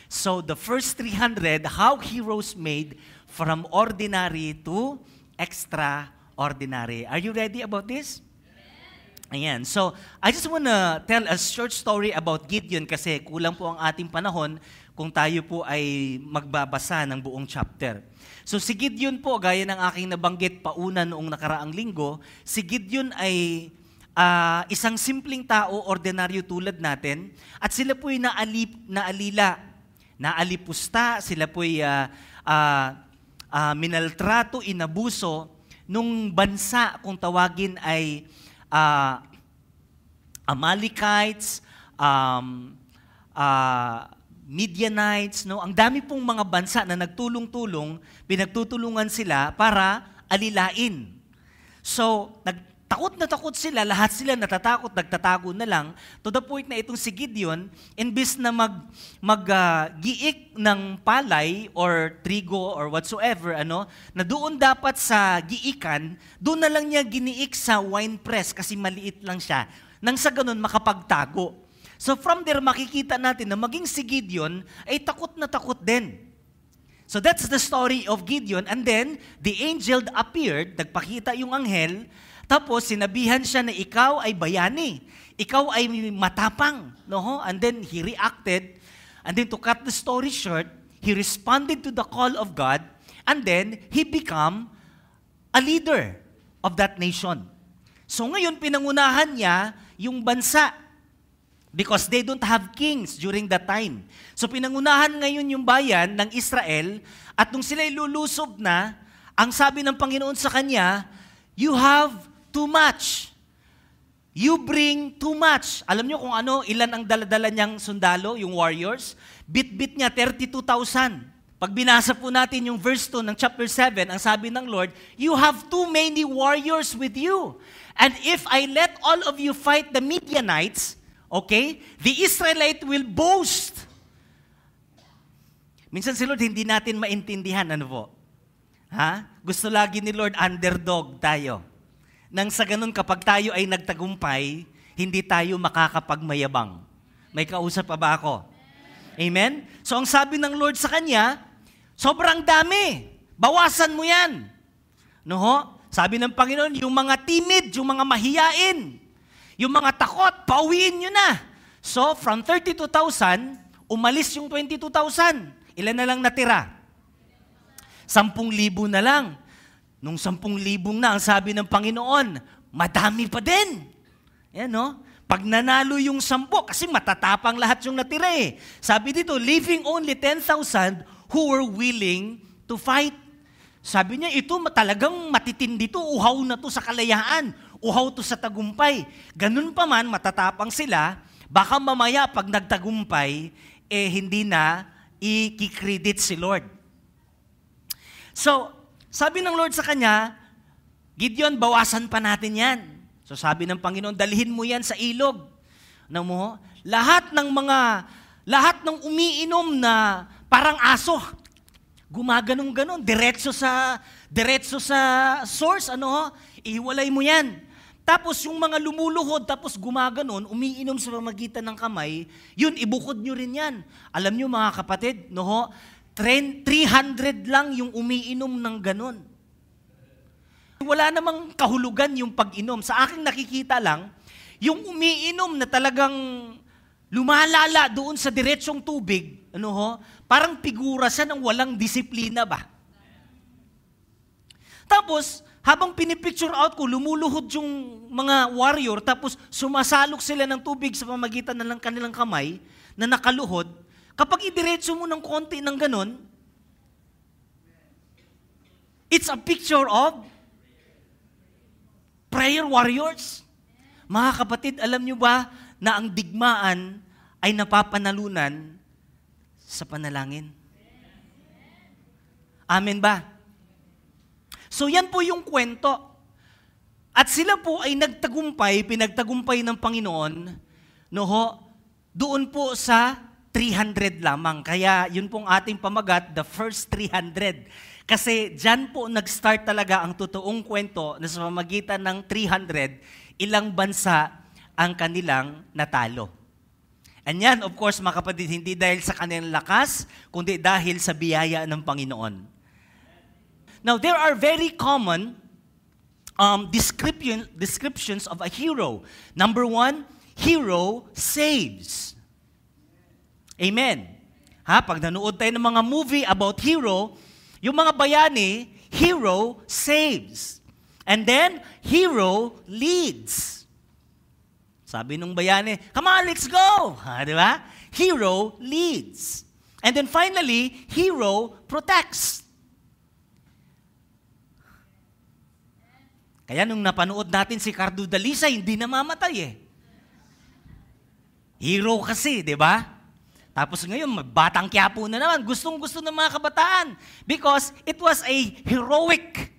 So the first 300, how heroes made from ordinary to extraordinary. Are you ready about this? Ayan. So, I just wanna tell a short story about Gideon kasi kulang po ang ating panahon kung tayo po ay magbabasa ng buong chapter. So, si Gideon po, gaya ng aking nabanggit pauna noong nakaraang linggo, si Gideon ay isang simpleng tao, ordinaryo tulad natin, at sila po ay naalila, naalipusta, sila po ay minaltrato, inabuso, nung bansa kung tawagin ay Amalekites, Midianites, no? Ang dami pong mga bansa na nagtulong-tulong, pinagtutulungan sila para alilain. So, takot sila, lahat sila natatakot, nagtatago na lang, to the point na itong si Gideon, imbis na giik ng palay or trigo or whatsoever, na doon dapat sa giikan, doon na lang niya giniik sa wine press kasi maliit lang siya, nang sa ganun makapagtago. So from there, makikita natin na maging si Gideon ay takot na takot din. So that's the story of Gideon. And then, the angel appeared, nagpakita yung anghel, tapos sinabihan siya na ikaw ay bayani, ikaw ay matapang. No? And then he reacted, and then to cut the story short, he responded to the call of God, and then he became a leader of that nation. So ngayon, pinangunahan niya yung bansa because they don't have kings during that time. So pinangunahan ngayon yung bayan ng Israel, at nung sila'y lulusob na, ang sabi ng Panginoon sa kanya, you have too much. You bring too much. Alam niyo kung ilan ang daladala niyang sundalo, yung warriors? Bit-bit niya, 32,000. Pag binasa po natin yung verse 2 ng chapter 7, ang sabi ng Lord, you have too many warriors with you. And if I let all of you fight the Midianites, okay, the Israelite will boast. Minsan si Lord, hindi natin maintindihan, Gusto lagi ni Lord, underdog tayo. Nang sa ganun, kapag tayo ay nagtagumpay, hindi tayo makakapagmayabang. May kausap pa ba ako? Amen? So ang sabi ng Lord sa kanya, sobrang dami. Bawasan mo yan. Sabi ng Panginoon, yung mga timid, yung mga mahiyain, yung mga takot, pauwiin nyo na. So from 32,000, umalis yung 22,000. Ilan na lang natira? 10,000 na lang. Nung 10,000 na, ang sabi ng Panginoon, madami pa din. Yan, Pag nanalo yung 10, kasi matatapang lahat yung natira eh. Sabi dito, leaving only 10,000 who were willing to fight. Sabi niya, ito talagang matitindi to, uhaw na to sa kalayaan, uhaw to sa tagumpay. Ganun pa man, matatapang sila, baka mamaya pag nagtagumpay, hindi na i-credit si Lord. So, sabi ng Lord sa kanya, Gideon, bawasan pa natin yan. So sabi ng Panginoon, dalhin mo yan sa ilog. Lahat ng umiinom na parang aso, gumaganong-ganon, diretso sa source, ihiwalay mo yan. Tapos yung mga lumuluhod, tapos gumaganon, umiinom sa pamagitan ng kamay, yun, ibukod nyo rin yan. Alam nyo mga kapatid, 300 lang yung umiinom ng ganon. Wala namang kahulugan yung pag-inom. Sa aking nakikita lang, yung umiinom na talagang lumalala doon sa diretsong tubig, parang figura siya ng walang disiplina ba? Tapos, habang pinipicture out ko, lumuluhod yung mga warrior, tapos sumasalok sila ng tubig sa pamagitan ng kanilang kamay na nakaluhod. Kapag idiretso mo ng konti ng ganon, it's a picture of prayer warriors. Mga kapatid, alam nyo ba na ang digmaan ay napapanalunan sa panalangin? Amen ba? So yan po yung kwento. At sila po ay pinagtagumpay ng Panginoon, doon po sa 300 lamang. Kaya yun pong ating pamagat, the first 300. Kasi dyan po nag-start talaga ang totoong kwento na sa pamagitan ng 300, ilang bansa ang kanilang natalo. And yan, of course, mga kapatid, hindi dahil sa kanilang lakas, kundi dahil sa biyaya ng Panginoon. Now, there are very common descriptions of a hero. Number one, hero saves. Amen. Pag nanood tayo ng mga movie about hero, yung mga bayani, hero saves. And then, hero leads. Sabi nung bayani, come on, let's go! Di ba? Hero leads. And then finally, hero protects. Kaya nung napanood natin si Cardo Dalisay, hindi namamatay eh. Hero kasi, di ba? Tapos ngayon, Batang Quiapo na naman. Gustong-gusto ng mga kabataan. Because it was a heroic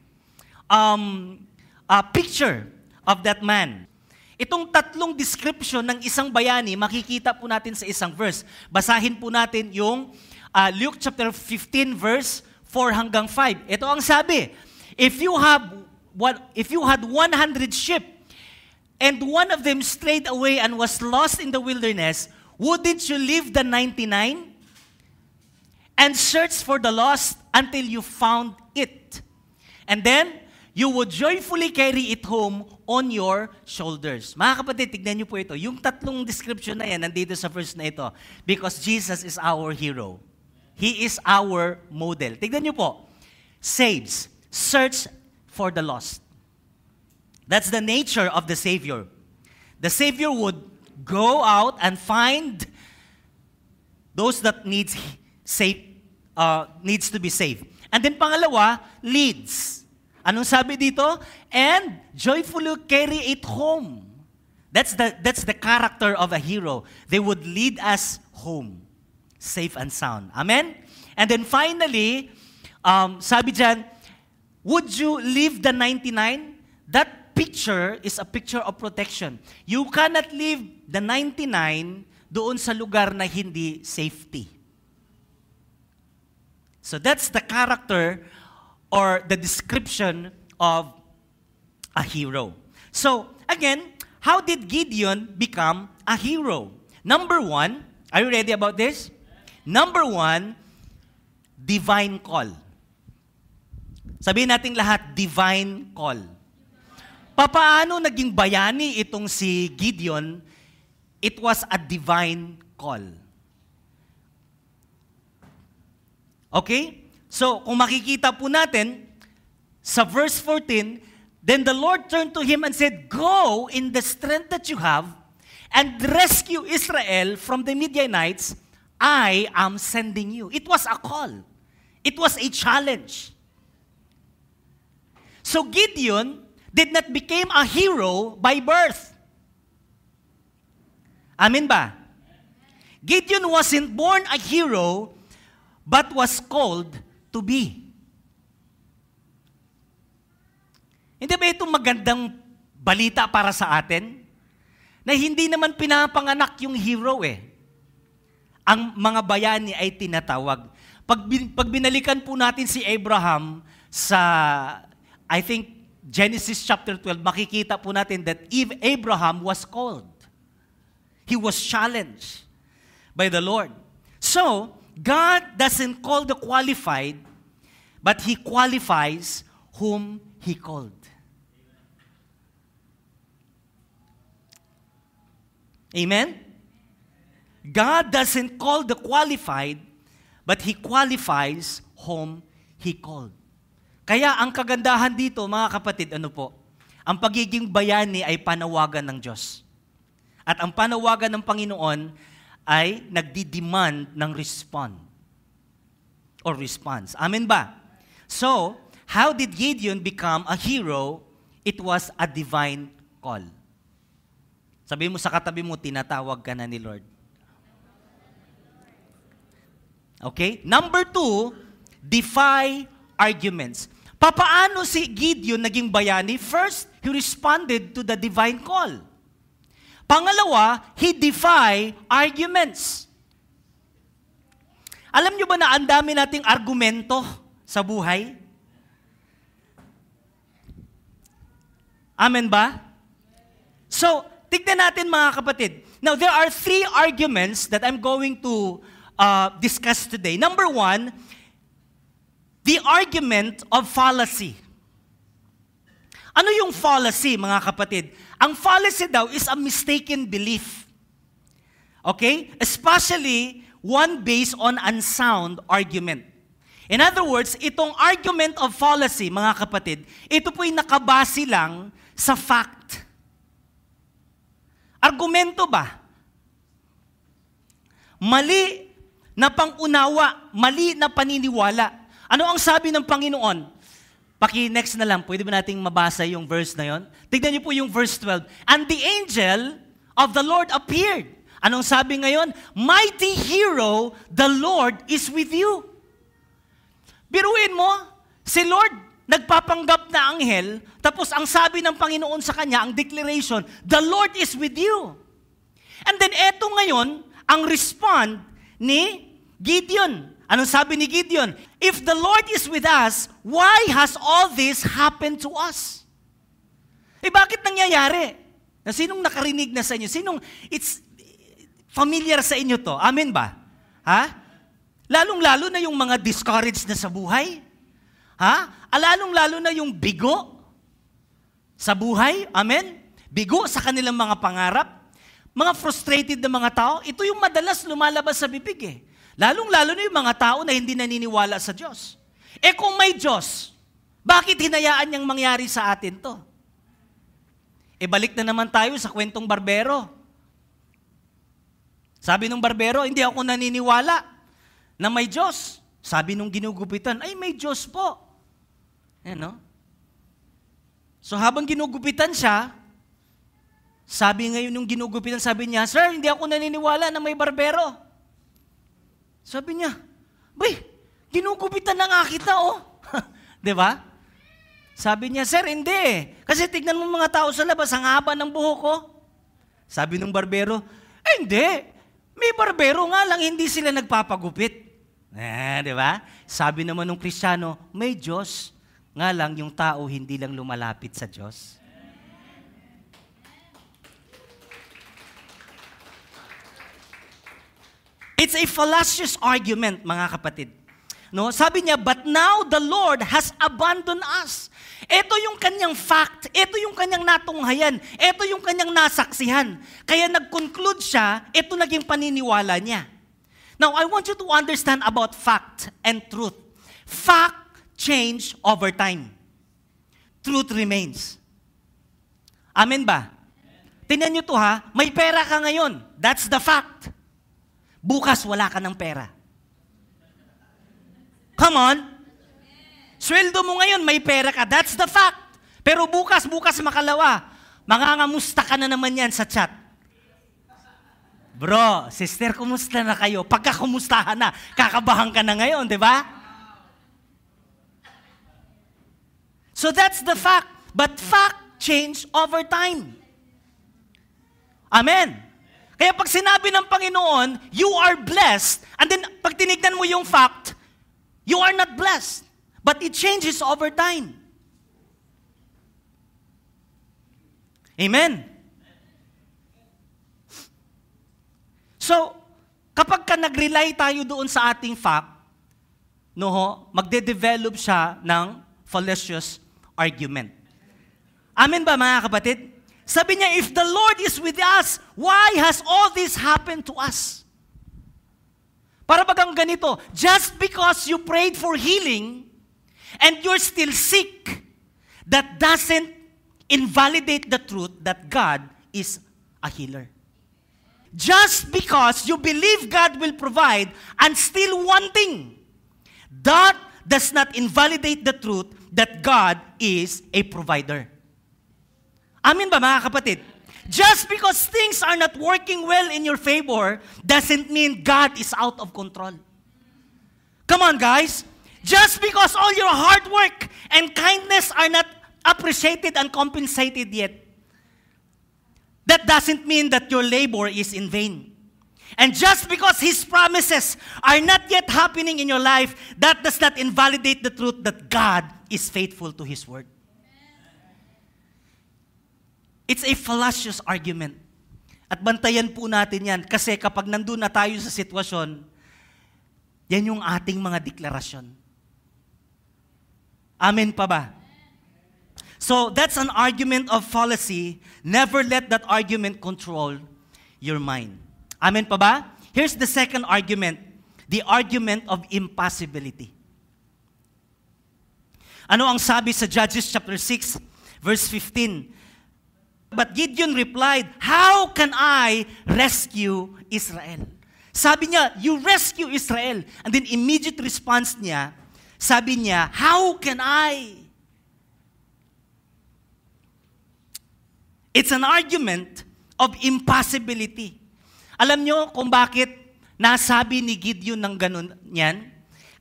picture of that man. Itong tatlong description ng isang bayani, makikita po natin sa isang verse. Basahin po natin yung Luke chapter 15 verse 4 hanggang 5. Ito ang sabi, If you had 100 sheep, and one of them strayed away and was lost in the wilderness, wouldn't you leave the 99 and search for the lost until you found it? And then, you would joyfully carry it home on your shoulders. Mga kapatid, tignan niyo po ito. Yung tatlong description na yan, nandito sa verse na ito. Because Jesus is our hero. He is our model. Tignan niyo po. Saves. Search for the lost. That's the nature of the Savior. The Savior would go out and find those that needs to be saved. And then pangalawa, leads. Anong sabi dito? And joyfully carry it home. That's the character of a hero. They would lead us home, safe and sound. Amen? And then finally, sabi dyan, would you leave the 99? That picture is a picture of protection. You cannot leave the 99 doon sa lugar na hindi safety. So that's the character or the description of a hero. So, again, how did Gideon become a hero? Number one, are you ready about this? Number one, divine call. Sabihin natin lahat, divine call. Papaano naging bayani itong si Gideon? It was a divine call. Okay? So, kung makikita po natin, sa verse 14, then the Lord turned to him and said, go in the strength that you have and rescue Israel from the Midianites. I am sending you. It was a call. It was a challenge. So Gideon did not become a hero by birth. Amen ba? Gideon wasn't born a hero, but was called to be. Hindi ba ito magandang balita para sa atin? Na hindi naman pinapanganak yung hero eh. Ang mga bayani ay tinatawag. Pag binalikan po natin si Abraham sa, I think, Genesis chapter 12, makikita po natin that Abraham was called. He was challenged by the Lord. So, God doesn't call the qualified, but He qualifies whom He called. Amen? God doesn't call the qualified, but He qualifies whom He called. Kaya ang kagandahan dito, mga kapatid, ano po? Ang pagiging bayani ay panawagan ng Diyos. At ang panawagan ng Panginoon ay nagdi-demand ng response. Amen ba? So, how did Gideon become a hero? It was a divine call. Sabi mo sa katabi mo, tinatawag ka na ni Lord. Okay? Number 2, defy arguments. Papaano si Gideon naging bayani? First, he responded to the divine call. Pangalawa, he defy arguments. Alam nyo ba na ang dami nating argumento sa buhay? Amen ba? So, tignan natin mga kapatid. Now, there are three arguments that I'm going to discuss today. Number one, the argument of fallacy. Ano yung fallacy, mga kapatid? Ang fallacy daw is a mistaken belief. Okay? Especially one based on unsound argument. In other words, itong argument of fallacy, mga kapatid, ito po'y nakabase lang sa fact. Argumento ba? Mali na pangunawa, mali na paniniwala. Ano ang sabi ng Panginoon? Paki-next na lang, pwede ba nating mabasa yung verse na yon? Tignan niyo po yung verse 12. And the angel of the Lord appeared. Anong sabi ngayon? Mighty hero, the Lord is with you. Biruin mo, si Lord nagpapanggap na anghel, tapos ang sabi ng Panginoon sa kanya, ang declaration, the Lord is with you. And then eto ngayon, ang respond ni Gideon. Anong sabi ni Gideon? If the Lord is with us, why has all this happened to us? Bakit nangyayari? Na sinong nakarinig na sa inyo? It's familiar sa inyo to? Amen ba? Ha? Lalong-lalo na yung mga discouraged na sa buhay? Ha? Lalong-lalo na yung bigo sa buhay? Amen? Bigo sa kanilang mga pangarap? Mga frustrated na mga tao? Ito yung madalas lumalabas sa bibig eh. Lalong-lalo na yung mga tao na hindi naniniwala sa Diyos. Kung may Diyos, bakit hinayaan niyang mangyari sa atin to? Balik na naman tayo sa kwentong barbero. Sabi nung barbero, hindi ako naniniwala na may Diyos. Sabi nung ginugupitan, ay may Diyos po. No? So habang ginugupitan siya, sabi ngayon nung ginugupitan, sabi niya, Sir, hindi ako naniniwala na may barbero. Sabi niya, ginugupitan na nga kita, oh. Diba? Sabi niya, Sir, hindi. Kasi tignan mo mga tao sa labas, ang haba ng buhok ko. Sabi ng barbero, hindi. May barbero nga lang, hindi sila nagpapagupit. Diba? Sabi naman ng Kristiyano, may Diyos. Nga lang, yung tao hindi lang lumalapit sa Diyos. It's a fallacious argument, mga kapatid. No? Sabi niya, but now the Lord has abandoned us. Ito yung kanyang fact, ito yung kanyang natunghayan, ito yung kanyang nasaksihan. Kaya nag-conclude siya, ito naging paniniwala niya. Now, I want you to understand about fact and truth. Fact change over time. Truth remains. Amen ba? Tingnan niyo to ha, may pera ka ngayon. That's the fact. Bukas, wala ka ng pera. Come on. Sweldo mo ngayon, may pera ka. That's the fact. Pero bukas makalawa, mangangamusta ka na naman yan sa chat. Bro, sister, kumusta na kayo? Pagkakumustahan na, kakabahan ka na ngayon, di ba? So that's the fact. But fact change over time. Amen. Kaya pag sinabi ng Panginoon, you are blessed, and then pag tinignan mo yung fact, you are not blessed. But it changes over time. Amen? So, kapag ka nag-rely tayo doon sa ating fact, magde-develop siya ng fallacious argument. Amen ba, mga kapatid? Sabi niya, if the Lord is with us, why has all this happened to us? Para bagang ganito, just because you prayed for healing and you're still sick, that doesn't invalidate the truth that God is a healer. Just because you believe God will provide and still wanting, that does not invalidate the truth that God is a provider. Amin ba, mga kapatid? Just because things are not working well in your favor doesn't mean God is out of control. Come on, guys. Just because all your hard work and kindness are not appreciated and compensated yet, that doesn't mean that your labor is in vain. And just because His promises are not yet happening in your life, that does not invalidate the truth that God is faithful to His word. It's a fallacious argument. At bantayan po natin yan kasi kapag nandun na tayo sa sitwasyon, yan yung ating mga deklarasyon. Amen pa ba? So, that's an argument of fallacy. Never let that argument control your mind. Amen pa ba? Here's the second argument, the argument of impossibility. Ano ang sabi sa Judges chapter 6, verse 15? But Gideon replied, "How can I rescue Israel?" Sabi niya, "You rescue Israel." And then immediate response niya, sabi niya, "How can I?" It's an argument of impossibility. Alam niyo kung bakit nasabi ni Gideon ng ganun yan?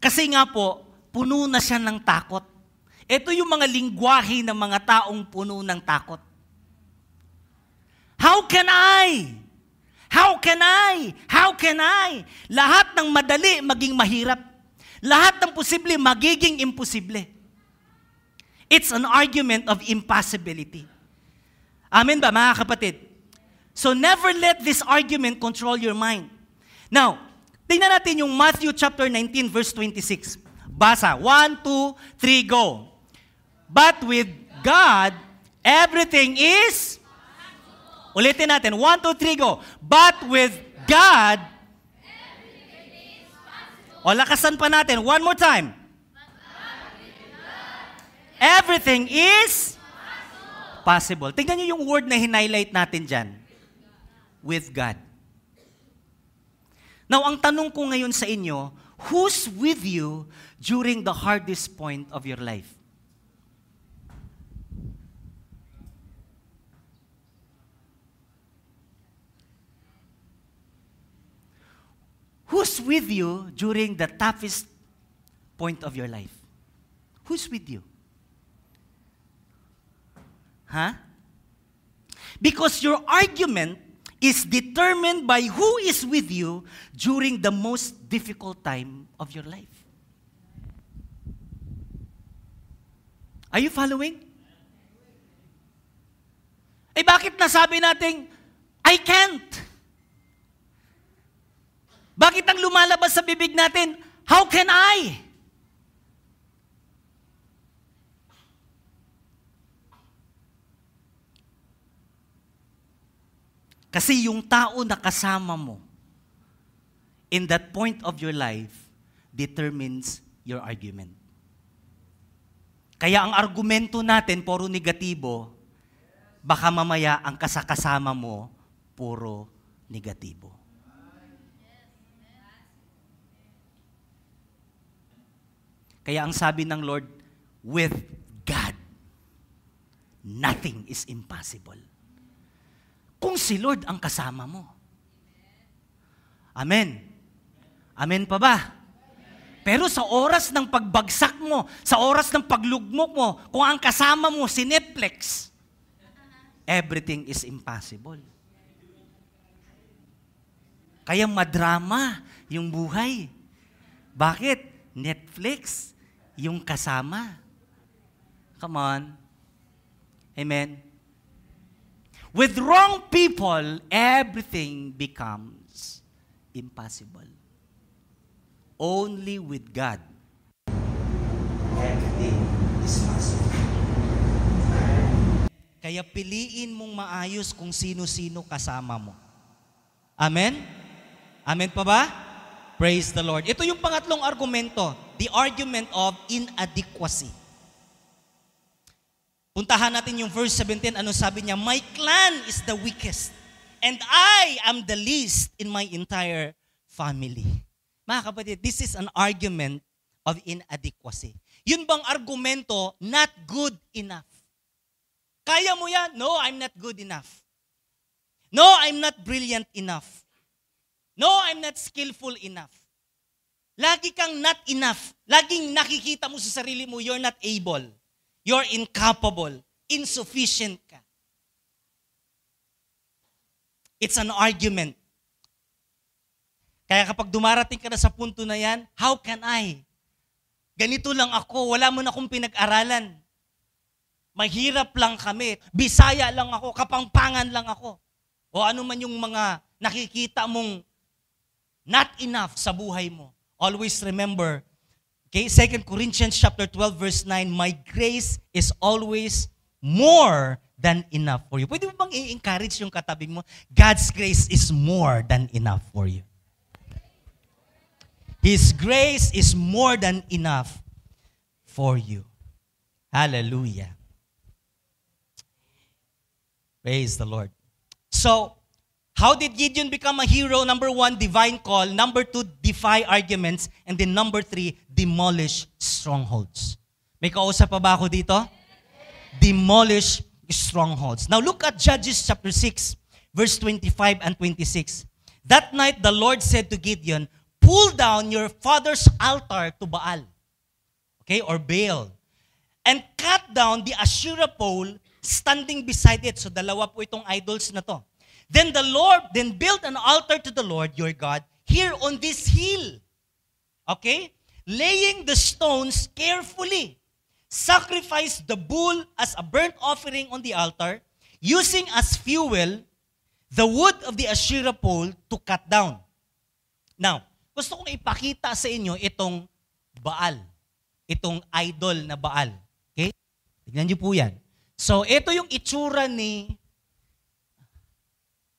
Kasi nga po, puno na siya ng takot. Ito yung mga lingwahe ng mga taong puno ng takot. How can I? How can I? How can I? Lahat ng madali maging mahirap. Lahat ng posible magiging imposible. It's an argument of impossibility. Amen ba, mga kapatid? So never let this argument control your mind. Now, tingnan natin yung Matthew chapter 19, verse 26. Basa. 1, 2, 3, go. But with God, everything is... Ulitin natin. 1, 2, 3, go. But with God, everything is possible. O, lakasan pa natin. One more time. Everything is possible. Tingnan niyo yung word na hinighlight natin dyan. With God. Now, ang tanong ko ngayon sa inyo, who's with you during the hardest point of your life? Who's with you during the toughest point of your life? Who's with you? Huh? Because your argument is determined by who is with you during the most difficult time of your life. Are you following? Eh bakit nasabi natin, I can't? Bakit ang lumalabas sa bibig natin, how can I? Kasi yung tao na kasama mo in that point of your life determines your argument. Kaya ang argumento natin puro negatibo, baka mamaya ang kasakasama mo puro negatibo. Kaya ang sabi ng Lord, with God, nothing is impossible. Kung si Lord ang kasama mo. Amen. Amen pa ba? Pero sa oras ng pagbagsak mo, sa oras ng paglugmok mo, kung ang kasama mo si Netflix, everything is impossible. Kaya madrama yung buhay. Bakit? Netflix, yung kasama. Come on. Amen. With wrong people, everything becomes impossible. Only with God, everything is possible. Kaya piliin mong maayos kung sino-sino kasama mo. Amen? Amen pa ba? Praise the Lord. Ito yung pangatlong argumento, the argument of inadequacy. Puntahan natin yung verse 17, ano sabi niya? My clan is the weakest, and I am the least in my entire family. Mga kapatid, this is an argument of inadequacy. Yun bang argumento, not good enough? Kaya mo yan? No, I'm not good enough. No, I'm not brilliant enough. No, I'm not skillful enough. Lagi kang not enough. Laging nakikita mo sa sarili mo, you're not able. You're incapable. Insufficient ka. It's an argument. Kaya kapag dumarating ka na sa punto na yan, how can I? Ganito lang ako, wala mo na akong pinag-aralan. Mahirap lang kami, Bisaya lang ako, Kapampangan lang ako. o ano man yung mga nakikita mong not enough sa buhay mo, always remember, okay, 2 Corinthians chapter 12 verse 9, my grace is always more than enough for you. Pwede mo bang i-encourage yung katabi mo? God's grace is more than enough for you. His grace is more than enough for you. Hallelujah. Praise the Lord. So, how did Gideon become a hero? Number 1, divine call. Number 2, defy arguments. And then number 3, demolish strongholds. May kausap pa ba ako dito? Demolish strongholds. Now look at Judges chapter 6, verse 25 and 26. That night the Lord said to Gideon, pull down your father's altar to Baal. Okay, or Baal. And cut down the Asherah pole standing beside it. So dalawa po itong idols na to. Then the Lord built an altar to the Lord your God here on this hill. Okay? Laying the stones carefully. Sacrifice the bull as a burnt offering on the altar, using as fuel the wood of the Asherah pole to cut down. Now, gusto kong ipakita sa inyo itong Baal. Itong idol na Baal. Okay? Tignan niyo po yan. So, ito yung itsura ni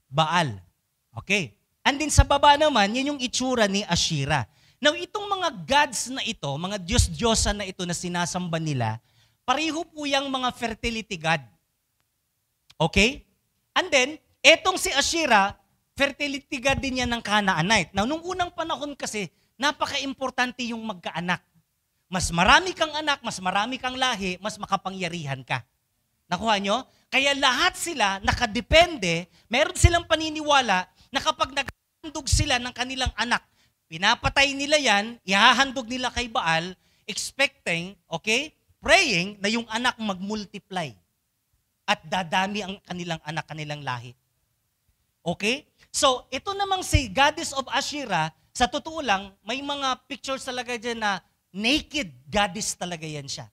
Baal. Okay. And din sa baba naman, yan yung itsura ni Asherah. Now, itong mga gods na ito, mga Diyos-Diyosan na ito na sinasamba nila, pareho po yung mga fertility god. Okay? And then, etong si Asherah, fertility god din yan ng Canaanite. Now, nung unang panahon kasi, napaka-importante yung magkaanak. Mas marami kang anak, mas marami kang lahi, mas makapangyarihan ka. Nakuha nyo? Kaya lahat sila nakadepende, meron silang paniniwala na kapag naghahandog sila ng kanilang anak, pinapatay nila yan, ihahandog nila kay Baal, expecting, okay, praying na yung anak mag-multiply at dadami ang kanilang anak, kanilang lahi. Okay? So, ito namang si Goddess of Asherah, sa totoo lang, may mga pictures talaga dyan na naked goddess talaga yan siya.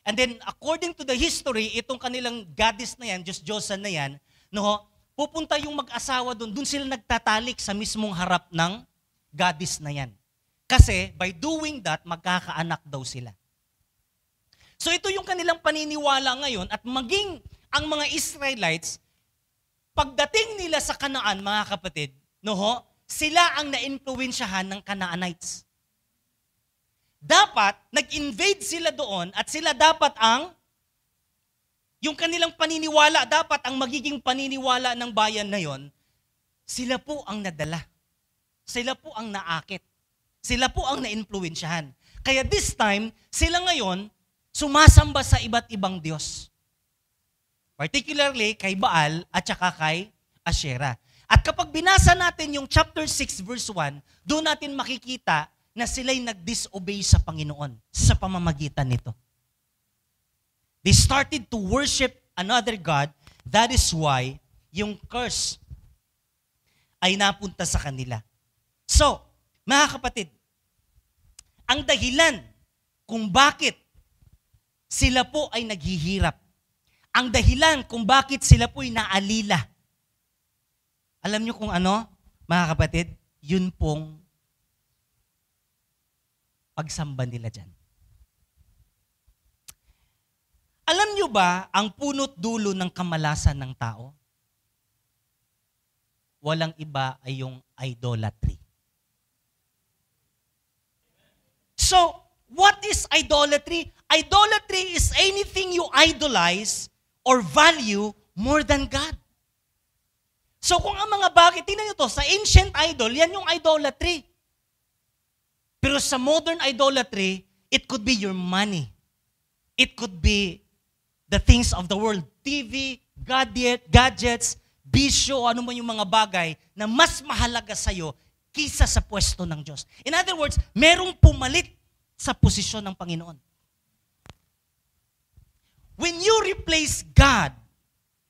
And then, according to the history, itong kanilang goddess na yan, Diyos-Diyosan na yan, no, pupunta yung mag-asawa doon sila nagtatalik sa mismong harap ng goddess na yan. Kasi, by doing that, magkakaanak daw sila. So, ito yung kanilang paniniwala ngayon, at maging ang mga Israelites, pagdating nila sa Kanaan, mga kapatid, no, sila ang na-influensyahan ng Canaanites. Dapat, nag-invade sila doon at sila dapat yung kanilang paniniwala, dapat ang magiging paniniwala ng bayan na yon, sila po ang nadala. Sila po ang naakit. Sila po ang na-influensyahan. Kaya this time, sila ngayon, sumasamba sa iba't ibang Diyos. Particularly kay Baal at saka kay Asherah. At kapag binasa natin yung chapter 6 verse 1, doon natin makikita na sila'y nag-disobey sa Panginoon sa pamamagitan nito. They started to worship another God. That is why yung curse ay napunta sa kanila. So, mga kapatid, ang dahilan kung bakit sila po ay naghihirap, ang dahilan kung bakit sila po ay naalila, alam nyo kung ano, mga kapatid, yun pong pagsamba nila dyan. Alam nyo ba ang punot dulo ng kamalasan ng tao? Walang iba ay yung idolatry. So, what is idolatry? Idolatry is anything you idolize or value more than God. So kung ang mga bagay, tingnan nyo to, sa ancient idol, yan yung idolatry. Pero sa modern idolatry, it could be your money. It could be the things of the world. TV, gadgets, bisyo, ano man yung mga bagay na mas mahalaga sa'yo kisa sa pwesto ng Diyos. In other words, merong pumalit sa posisyon ng Panginoon. When you replace God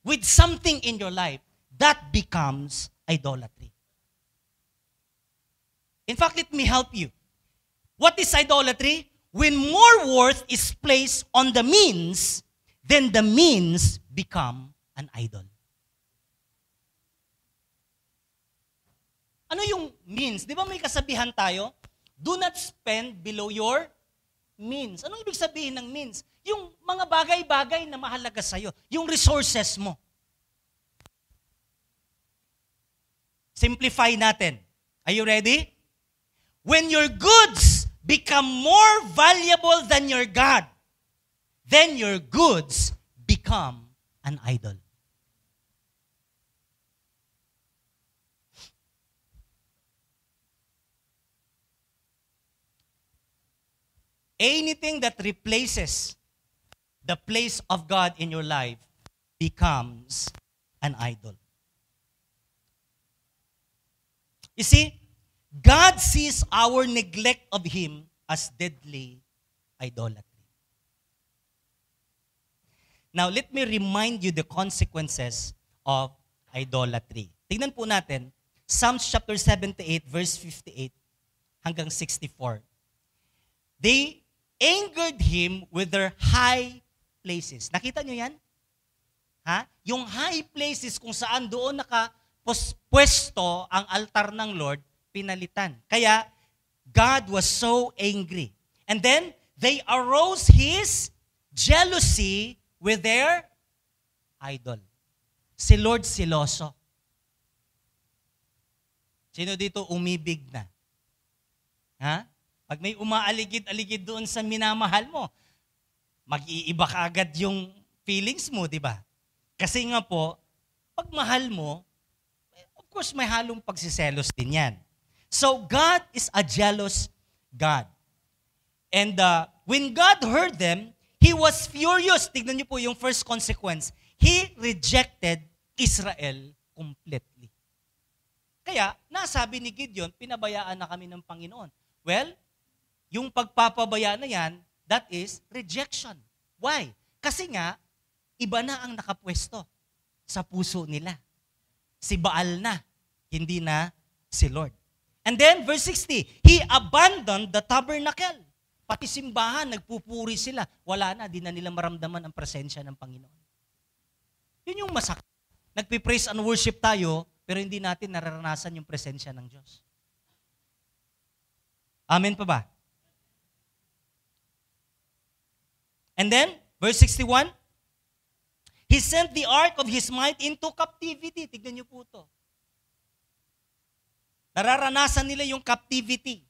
with something in your life, that becomes idolatry. In fact, let me help you. What is idolatry? When more worth is placed on the means, then the means become an idol. Ano yung means? Di ba may kasabihan tayo? Do not spend below your means. Anong ibig sabihin ng means? Yung mga bagay-bagay na mahalaga sa'yo. Yung resources mo. Simplify natin. Are you ready? When your goods become more valuable than your God, then your goods become an idol. Anything that replaces the place of God in your life becomes an idol. You see, God sees our neglect of Him as deadly idolatry. Now, let me remind you the consequences of idolatry. Tingnan po natin, Psalms chapter 78, verse 58 hanggang 64. They angered Him with their high places. Nakita nyo yan? Ha? Yung high places kung saan doon nakapwesto ang altar ng Lord, pinalitan. Kaya, God was so angry. And then, they arose His jealousy with their idol. Si Lord siloso. Sino dito umibig na? Ha? Pag may umaaligid-aligid doon sa minamahal mo, mag-iiba ka agad yung feelings mo, di ba? Kasi nga po, pag mahal mo, of course may halong pagsiselos din yan. So God is a jealous God. And when God heard them, He was furious. Tignan niyo po yung first consequence. He rejected Israel completely. Kaya, nasabi ni Gideon, pinabayaan na kami ng Panginoon. Well, yung pagpapabaya na yan, that is rejection. Why? Kasi nga, iba na ang nakapwesto sa puso nila. Si Baal na, hindi na si Lord. And then, verse 60, He abandoned the tabernacle. Pati simbahan, nagpupuri sila. Wala na, di na nila maramdaman ang presensya ng Panginoon. Yun yung masakit. Nagpipraise and worship tayo, pero hindi natin nararanasan yung presensya ng Diyos. Amen pa ba? And then, verse 61, He sent the ark of His might into captivity. Tignan niyo po ito. Nararanasan nila yung captivity.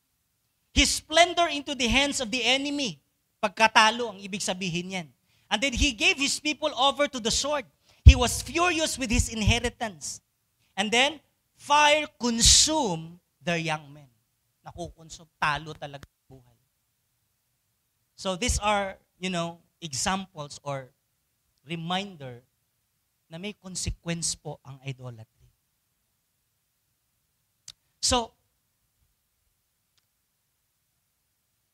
His splendor into the hands of the enemy. Pagkatalo ang ibig sabihin yan. And then He gave His people over to the sword. He was furious with His inheritance. And then, fire consumed their young men. Nakukonsum, talo talaga ang buhay. So these are, examples or reminder na may consequence po ang idolatry. So,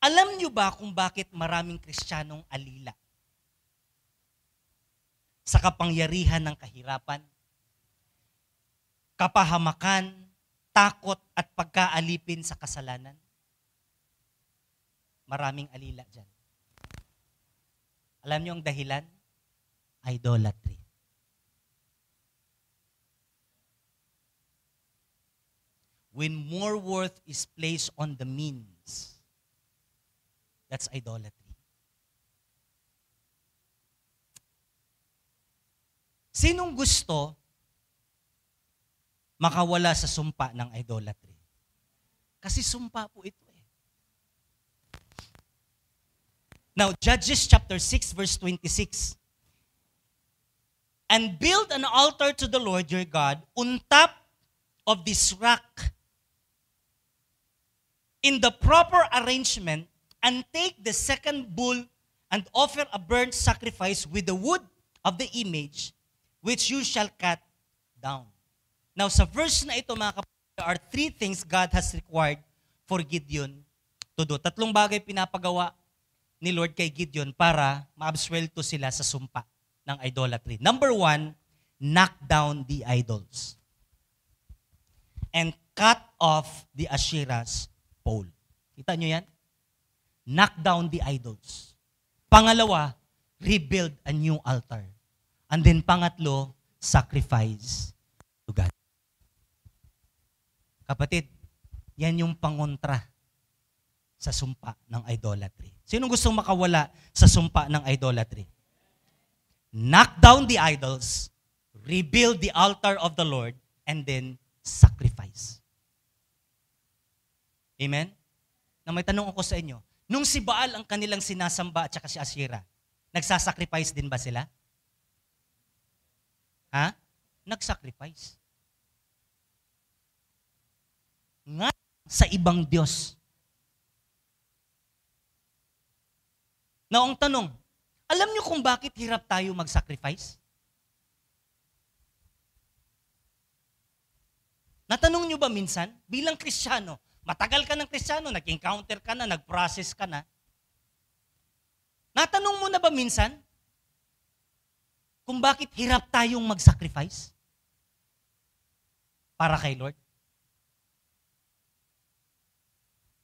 alam niyo ba kung bakit maraming Kristiyanong alila sa kapangyarihan ng kahirapan, kapahamakan, takot at pagkaalipin sa kasalanan? Maraming alila dyan. Alam niyo ang dahilan? Idolatry. When more worth is placed on the means, that's idolatry. Sinong gusto makawala sa sumpa ng idolatry? Kasi sumpa po ito. Now, Judges chapter 6, verse 26. And build an altar to the Lord your God on top of this rock in the proper arrangement, and take the second bull and offer a burnt sacrifice with the wood of the image which you shall cut down. Now, sa verse na ito, mga kapatid, there are three things God has required for Gideon to do. Tatlong bagay pinapagawa ni Lord kay Gideon para maabsuelto sila sa sumpa ng idolatry. Number 1, knock down the idols. And cut off the Asherah's pole. Kita nyo yan? Knock down the idols. Pangalawa, rebuild a new altar. And then pangatlo, sacrifice to God. Kapatid, yan yung pangontra sa sumpa ng idolatry. Sino gustong makawala sa sumpa ng idolatry? Knock down the idols, rebuild the altar of the Lord, and then sacrifice. Amen? Na may tanong ako sa inyo, nung si Baal ang kanilang sinasamba at saka si Asherah, nagsasacrifice din ba sila? Ha? Nagsacrifice. Nga sa ibang Diyos. Na ang tanong, alam niyo kung bakit hirap tayo mag-sacrifice? Natanong niyo ba minsan, bilang Kristiyano, matagal ka ng Kristiyano, nag-encounter ka na, nag-process ka na, natanong mo na ba minsan, kung bakit hirap tayong mag-sacrifice? Para kay Lord?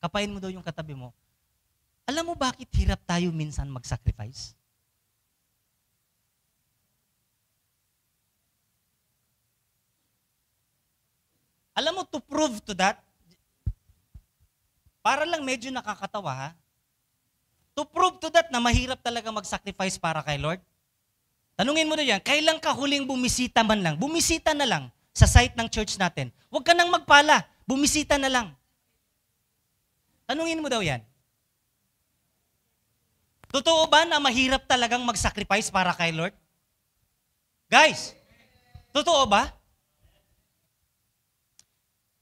Kapain mo daw yung katabi mo, alam mo bakit hirap tayo minsan mag-sacrifice? Alam mo, to prove to that, para lang medyo nakakatawa ha, to prove to that na mahirap talaga mag-sacrifice para kay Lord, tanungin mo na yan, kailan ka huling bumisita man lang? Bumisita na lang sa site ng church natin. Huwag ka nang magpala, bumisita na lang. Tanungin mo daw yan. Totoo ba na mahirap talagang mag-sacrifice para kay Lord? Guys, totoo ba?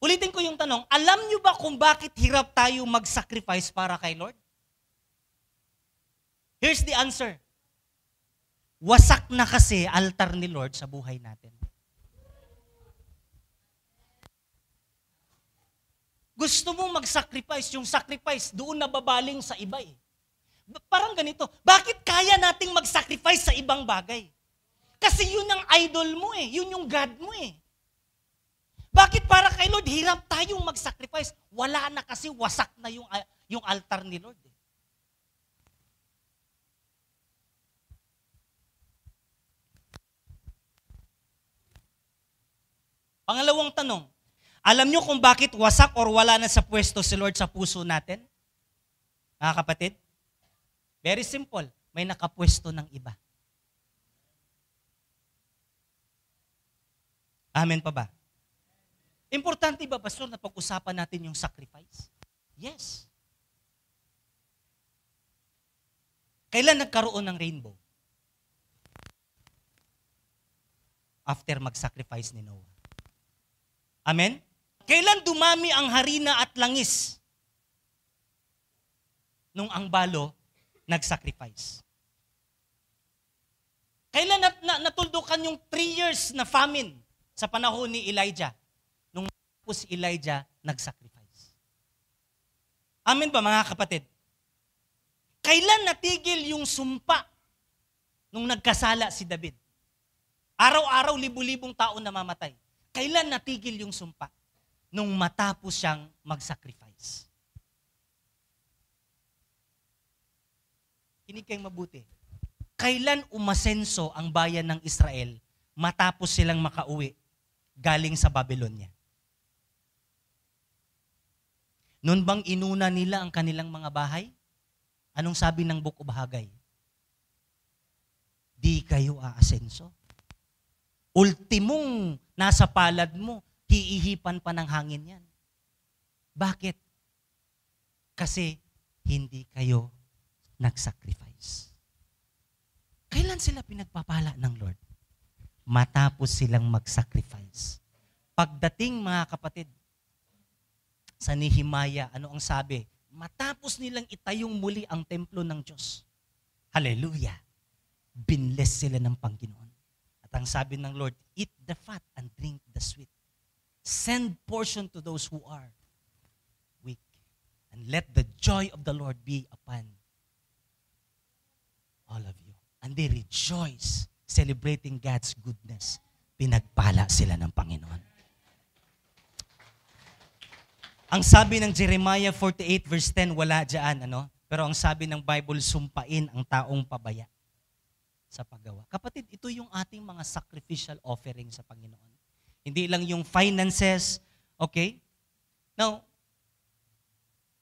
Ulitin ko yung tanong, alam nyo ba kung bakit hirap tayo mag-sacrifice para kay Lord? Here's the answer. Wasak na kasi altar ni Lord sa buhay natin. Gusto mong mag-sacrifice, yung sacrifice doon nababaling sa iba eh. Parang ganito, bakit kaya nating mag-sacrifice sa ibang bagay? Kasi yun ang idol mo eh, yun yung God mo eh. Bakit para kay Lord, hirap tayong mag-sacrifice? Wala na kasi, wasak na yung altar ni Lord eh. Pangalawang tanong, alam nyo kung bakit wasak or wala na sa pwesto si Lord sa puso natin? Mga kapatid? Very simple. May nakapwesto ng iba. Amen pa ba? Importante ba, Pastor, na pag-usapan natin yung sacrifice? Yes. Kailan nagkaroon ng rainbow? After mag-sacrifice ni Noah. Amen? Kailan dumami ang harina at langis? Nung ang balo nag-sacrifice. Kailan natuldukan yung 3 years na famine sa panahon ni Elijah? Nung si Elijah nag-sacrifice. Amen ba mga kapatid? Kailan natigil yung sumpa nung nagkasala si David? Araw-araw, libu-libong tao namamatay. Kailan natigil yung sumpa? Nung matapos siyang mag-sacrifice. Kinig kayong mabuti. Kailan umasenso ang bayan ng Israel matapos silang makauwi galing sa Babylonia? Noon bang inuna nila ang kanilang mga bahay? Anong sabi ng Book of Haggai? Di kayo aasenso. Ultimong nasa palad mo, hiihipan pa ng hangin yan. Bakit? Kasi hindi kayo nag-sacrifice. Kailan sila pinagpapala ng Lord? Matapos silang mag-sacrifice. Pagdating mga kapatid, sa Nehemiah, ano ang sabi? Matapos nilang itayong muli ang templo ng Diyos. Hallelujah! Binless sila ng Panginoon. At ang sabi ng Lord, eat the fat and drink the sweet. Send portion to those who are weak. And let the joy of the Lord be upon all of you. And they rejoice, celebrating God's goodness. Pinagpala sila ng Panginoon. Ang sabi ng Jeremiah 48 verse 10, wala dyan, ano? Pero ang sabi ng Bible, sumpain ang taong pabaya sa paggawa. Kapatid, ito yung ating mga sacrificial offering sa Panginoon. Hindi lang yung finances, okay? Now,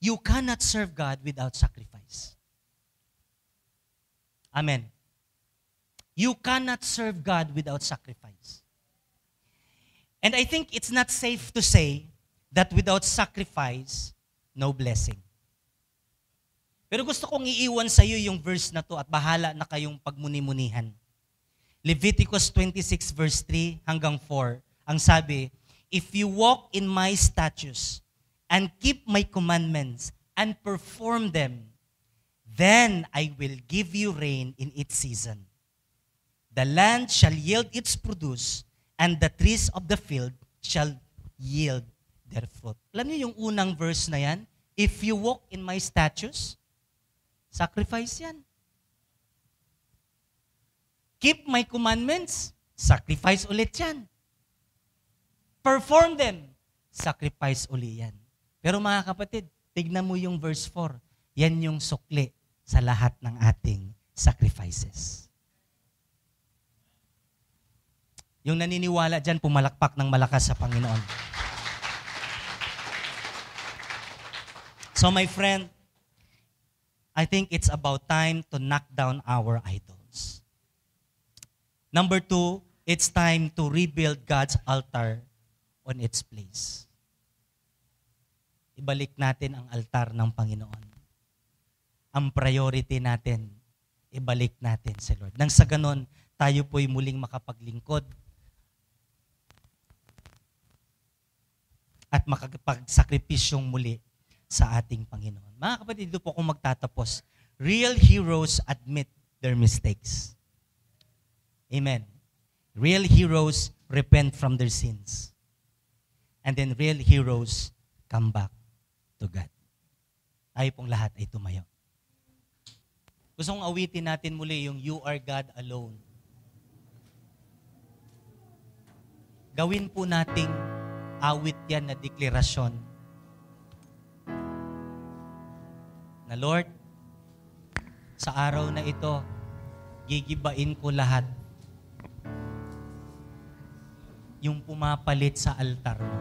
you cannot serve God without sacrifice. Amen. You cannot serve God without sacrifice. And I think it's not safe to say that without sacrifice, no blessing. Pero gusto kong iiwan sa iyo yung verse na to at bahala na kayong pagmuni-munihan. Leviticus 26 verse 3 hanggang 4, ang sabi, if you walk in my statutes and keep my commandments and perform them, then I will give you rain in its season. The land shall yield its produce, and the trees of the field shall yield their fruit. Alam niyo yung unang verse na yan? If you walk in my statutes, sacrifice yan. Keep my commandments, sacrifice ulit yan. Perform them, sacrifice ulit yan. Pero mga kapatid, tignan mo yung verse 4. Yan yung sukli sa lahat ng ating sacrifices. Yung naniniwala dyan, pumalakpak ng malakas sa Panginoon. So my friend, I think it's about time to knock down our idols. Number 2, it's time to rebuild God's altar on its place. Ibalik natin ang altar ng Panginoon. Ang priority natin, ibalik natin si Lord. Nang sa ganon, tayo po'y muling makapaglingkod at makakapagsakripisyong muli sa ating Panginoon. Mga kapatid, dito po akong magtatapos. Real heroes admit their mistakes. Amen. Real heroes repent from their sins. And then real heroes come back to God. Tayo pong lahat ay tumayo. Gusto kong awitin natin muli yung You Are God Alone. Gawin po nating awit yan na deklarasyon na Lord, sa araw na ito, gigibain ko lahat yung pumapalit sa altar mo.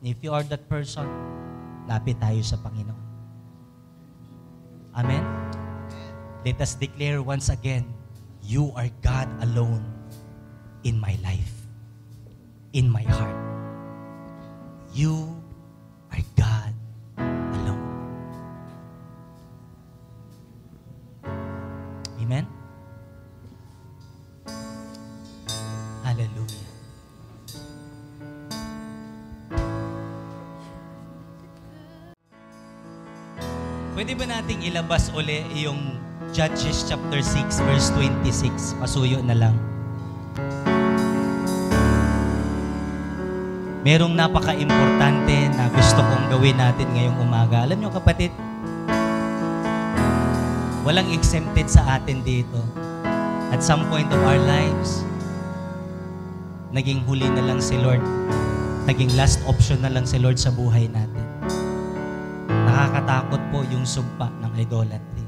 If you are that person, lapit tayo sa Panginoon. Amen? Let us declare once again, You are God alone in my life, in my heart. You are God alone. Amen? Hallelujah. Pwede ba nating ilabas uli yung Judges chapter 6 verse 26? Pasuyo na lang. Merong napaka-importante na gusto kong gawin natin ngayong umaga. Alam niyo kapatid, walang exempted sa atin dito. At some point of our lives, naging huli na lang si Lord. Naging last option na lang si Lord sa buhay natin. Nakakatakot po yung sumpa ng idolatry.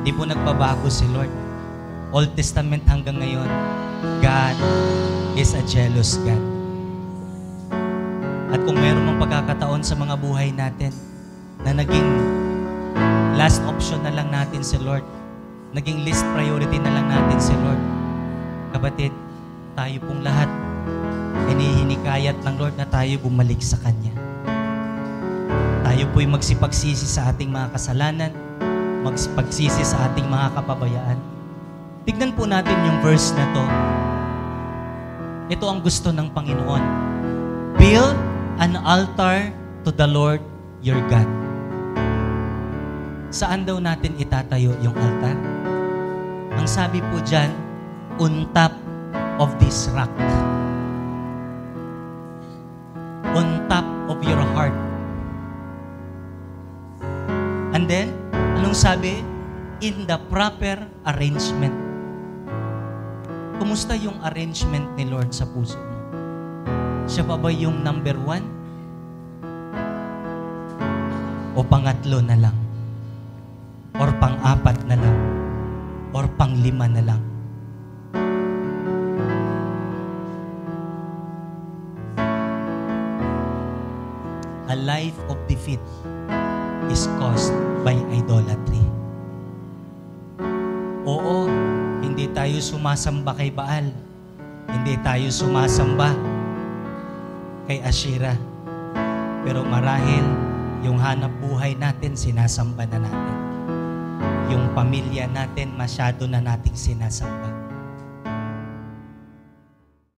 Hindi po nagbabago si Lord. Old Testament hanggang ngayon, God is a jealous God. At kung meron mang pagkakataon sa mga buhay natin na naging last option na lang natin si Lord, naging least priority na lang natin si Lord, kapatid, tayo pong lahat, hinihinikayat ng Lord na tayo bumalik sa Kanya. Tayo po'y magsipagsisi sa ating mga kasalanan, magsipagsisi sa ating mga kapabayaan. Tignan po natin yung verse na to. Ito ang gusto ng Panginoon. Build an altar to the Lord your God. Saan daw natin itatayo yung altar? Ang sabi po dyan, on top of this rock. On top of your heart. And then, anong sabi? In the proper arrangement. Kumusta yung arrangement ni Lord sa puso mo? Siya pa ba yung number 1? O pangatlo na lang? Or pang-4 na lang? Or pang-5 na lang? a life of defeat is caused by idolatry. Oo, hindi tayo sumasamba kay Baal. Hindi tayo sumasamba kay Asherah. Pero marahil, yung hanap buhay natin, sinasamba na natin. Yung pamilya natin, masyado na nating sinasamba.